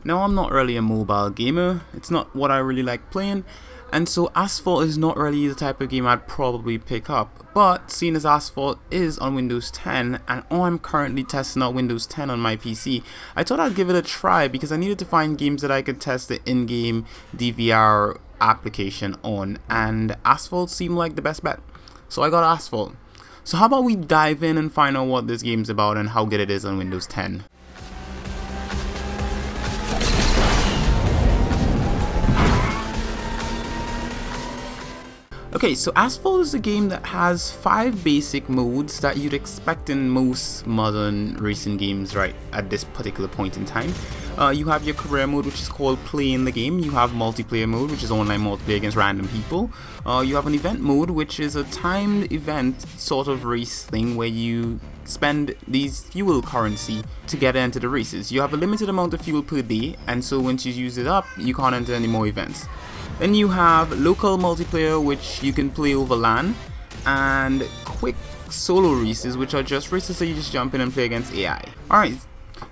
Now, I'm not really a mobile gamer, it's not what I really like playing, and so Asphalt is not really the type of game I'd probably pick up. But seeing as Asphalt is on Windows 10 and I'm currently testing out Windows 10 on my PC, I thought I'd give it a try because I needed to find games that I could test the in-game DVR application on, and Asphalt seemed like the best bet. So I got Asphalt. So how about we dive in and find out what this game's about and how good it is on Windows 10. Okay, so Asphalt is a game that has 5 basic modes that you'd expect in most modern racing games right at this particular point in time. You have your career mode, which is called playing the game. You have multiplayer mode, which is online multiplayer against random people. You have an event mode, which is a timed event sort of race thing where you spend these fuel currency to get into the races. You have a limited amount of fuel per day, and so once you use it up, you can't enter any more events. Then you have local multiplayer, which you can play over LAN, and quick solo races, which are just races that you just jump in and play against AI. Alright,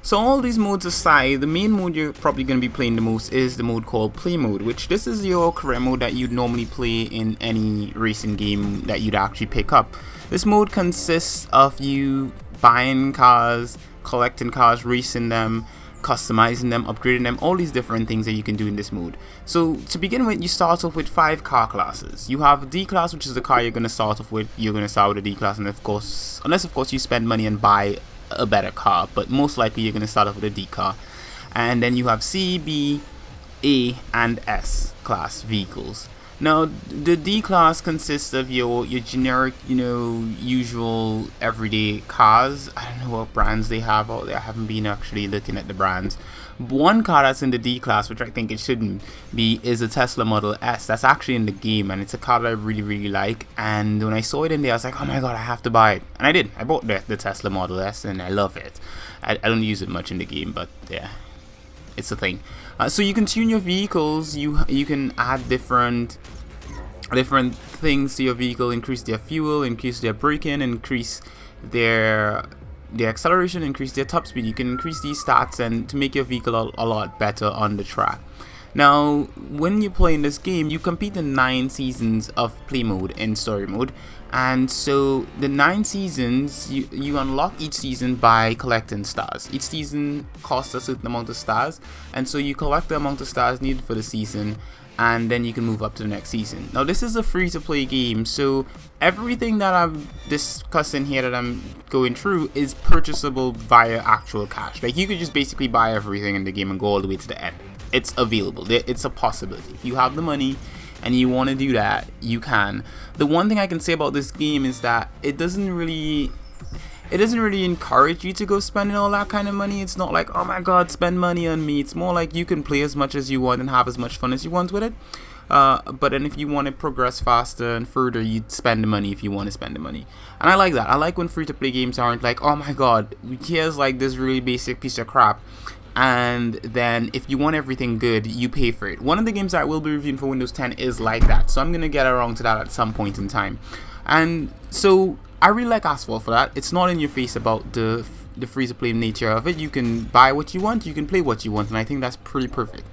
so all these modes aside, the main mode you're probably going to be playing the most is the mode called play mode, which this is your career mode that you'd normally play in any racing game that you'd actually pick up. This mode consists of you buying cars, collecting cars, racing them, customizing them, upgrading them, all these different things that you can do in this mode. So to begin with, you start off with 5 car classes. You have D class, which is the car you're going to start off with. You're going to start with a D class, and of course, unless of course you spend money and buy a better car, but most likely you're going to start off with a D car. And then you have C, B, A, and S class vehicles. Now, the D class consists of your generic, usual everyday cars. I don't know what brands they have out there. I haven't been actually looking at the brands. One car that's in the D class, which I think it shouldn't be, is a Tesla Model S. That's actually in the game, and it's a car that I really, really like. And when I saw it in there, I was like, oh my god, I have to buy it. And I did. I bought the Tesla Model S, and I love it. I don't use it much in the game, but yeah, it's a thing. So you can tune your vehicles. You can add different things to your vehicle, increase their fuel, increase their braking, increase their acceleration, increase their top speed. You can increase these stats and to make your vehicle a lot better on the track. Now, when you play in this game, you compete in 9 seasons of play mode and story mode. And so the 9 seasons, you unlock each season by collecting stars. Each season costs a certain amount of stars, and so you collect the amount of stars needed for the season, and then you can move up to the next season. Now, this is a free-to-play game, so everything that I'm discussing here that I'm going through is purchasable via actual cash. Like, you could just basically buy everything in the game and go all the way to the end. It's available. It's a possibility. If you have the money and you want to do that, you can. The one thing I can say about this game is that it doesn't really encourage you to go spending all that kind of money. It's not like, oh my god, spend money on me. It's more like you can play as much as you want and have as much fun as you want with it. But then if you want to progress faster and further, you'd spend the money if you want to spend the money. And I like that. I like when free-to-play games aren't like, oh my god, here's like this really basic piece of crap, and then if you want everything good, you pay for it. One of the games that I will be reviewing for Windows 10 is like that, so I'm going to get around to that at some point in time. And so I really like Asphalt for that. It's not in your face about the free-to-play nature of it. You can buy what you want, you can play what you want, and I think that's pretty perfect.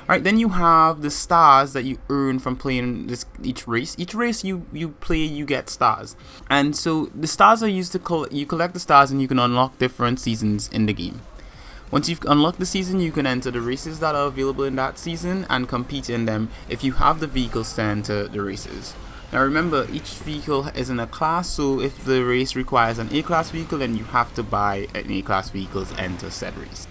Alright, then you have the stars that you earn from playing each race. Each race you play, you get stars. And so the stars are used to you collect the stars and you can unlock different seasons in the game. Once you've unlocked the season, you can enter the races that are available in that season and compete in them if you have the vehicles to enter the races. Now remember, each vehicle is in a class, so if the race requires an A-class vehicle, then you have to buy an A-class vehicle to enter said race.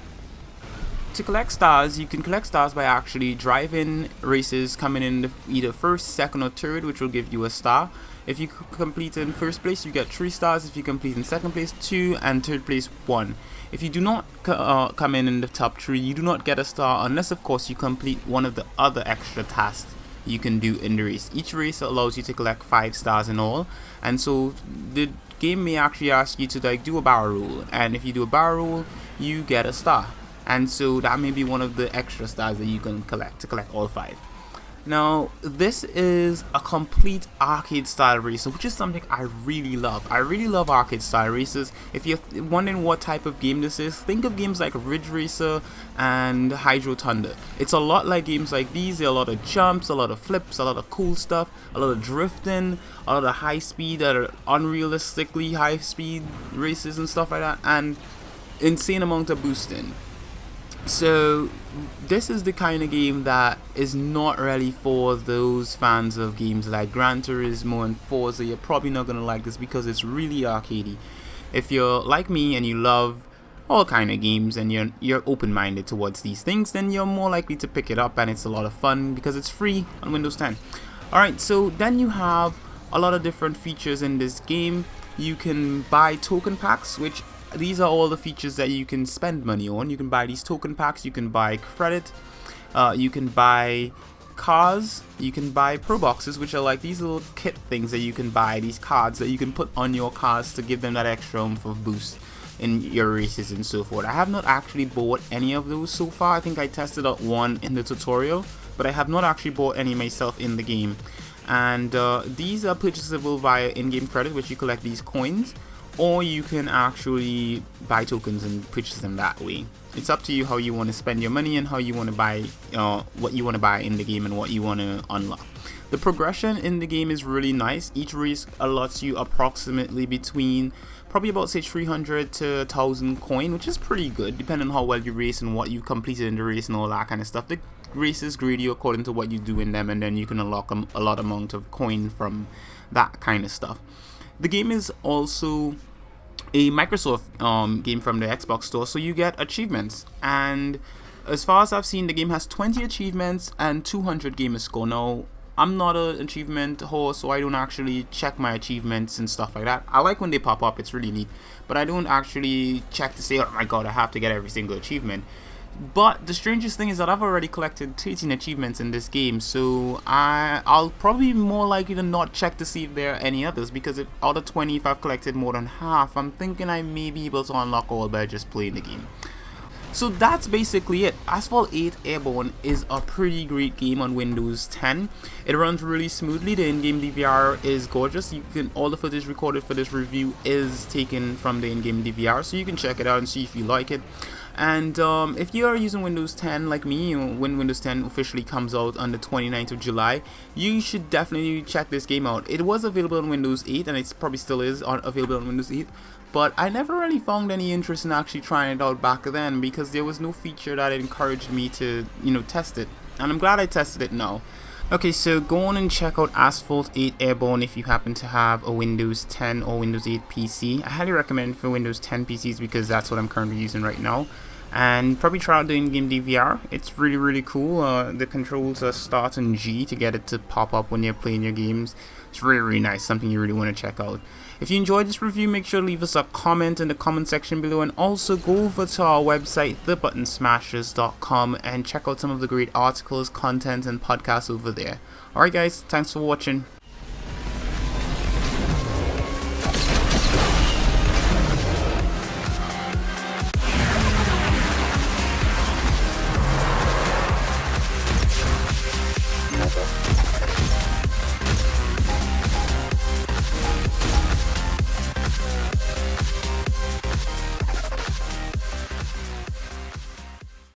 To collect stars, you can collect stars by actually driving races, coming in either first, second, or third, which will give you a star. If you complete in first place, you get 3 stars. If you complete in second place, 2, and third place, 1. If you do not come in the top 3, you do not get a star unless, of course, you complete one of the other extra tasks you can do in the race. Each race allows you to collect 5 stars in all, and so the game may actually ask you to like do a barrel roll, and if you do a barrel roll, you get a star, and so that may be one of the extra stars that you can collect to collect all 5. Now, this is a complete arcade style racer, which is something I really love. I really love arcade style racers. If you're wondering what type of game this is, think of games like Ridge Racer and Hydro Thunder. It's a lot like games like these. There are a lot of jumps, a lot of flips, a lot of cool stuff, a lot of drifting, a lot of high speed that are unrealistically high speed races and stuff like that, and insane amount of boosting. So this is the kind of game that is not really for those fans of games like Gran Turismo and Forza. You're probably not going to like this because it's really arcadey. If you're like me and you love all kind of games and you're open-minded towards these things, then you're more likely to pick it up, and it's a lot of fun because it's free on Windows 10. Alright, so then you have a lot of different features in this game. You can buy token packs, which these are all the features that you can spend money on. You can buy these token packs, you can buy credit, you can buy cars, you can buy pro boxes, which are like these little kit things that you can buy, these cards that you can put on your cars to give them that extra oomph of boost in your races and so forth. I have not actually bought any of those so far. I think I tested out one in the tutorial, but I have not actually bought any myself in the game. And these are purchasable via in-game credit, which you collect these coins, or you can actually buy tokens and purchase them that way. It's up to you how you want to spend your money and how you want to buy, what you want to buy in the game and what you want to unlock. The progression in the game is really nice. Each race allots you approximately between probably about say 300 to 1,000 coin, which is pretty good depending on how well you race and what you completed in the race and all that kind of stuff. The races grade you according to what you do in them, and then you can unlock a lot amount of coin from that kind of stuff. The game is also a Microsoft game from the Xbox store, so you get achievements, and as far as I've seen, the game has 20 achievements and 200 gamer score. Now, I'm not an achievement horse, so I don't actually check my achievements and stuff like that. I like when they pop up, it's really neat, but I don't actually check to say, oh my god, I have to get every single achievement. But the strangest thing is that I've already collected 13 achievements in this game, so I'll probably be more likely to not check to see if there are any others, because if out of 20, if I've collected more than half, I'm thinking I may be able to unlock all by just playing the game. So that's basically it. Asphalt 8 Airborne is a pretty great game on Windows 10. It runs really smoothly. The in-game DVR is gorgeous. All the footage recorded for this review is taken from the in-game DVR, so you can check it out and see if you like it. And if you are using Windows 10 like me, when Windows 10 officially comes out on the 29th of July, you should definitely check this game out. It was available on Windows 8, and it probably still is available on Windows 8. But I never really found any interest in actually trying it out back then, because there was no feature that encouraged me to, test it. And I'm glad I tested it now. Okay, so go on and check out Asphalt 8 Airborne if you happen to have a Windows 10 or Windows 8 PC. I highly recommend for Windows 10 PCs because that's what I'm currently using right now. And probably try out the in-game DVR. It's really, really cool. The controls are start and G to get it to pop up when you're playing your games. It's really, really nice. Something you really want to check out. If you enjoyed this review, make sure to leave us a comment in the comment section below, and also go over to our website, thebuttonsmashers.com, and check out some of the great articles, content, and podcasts over there. Alright guys, thanks for watching. Never.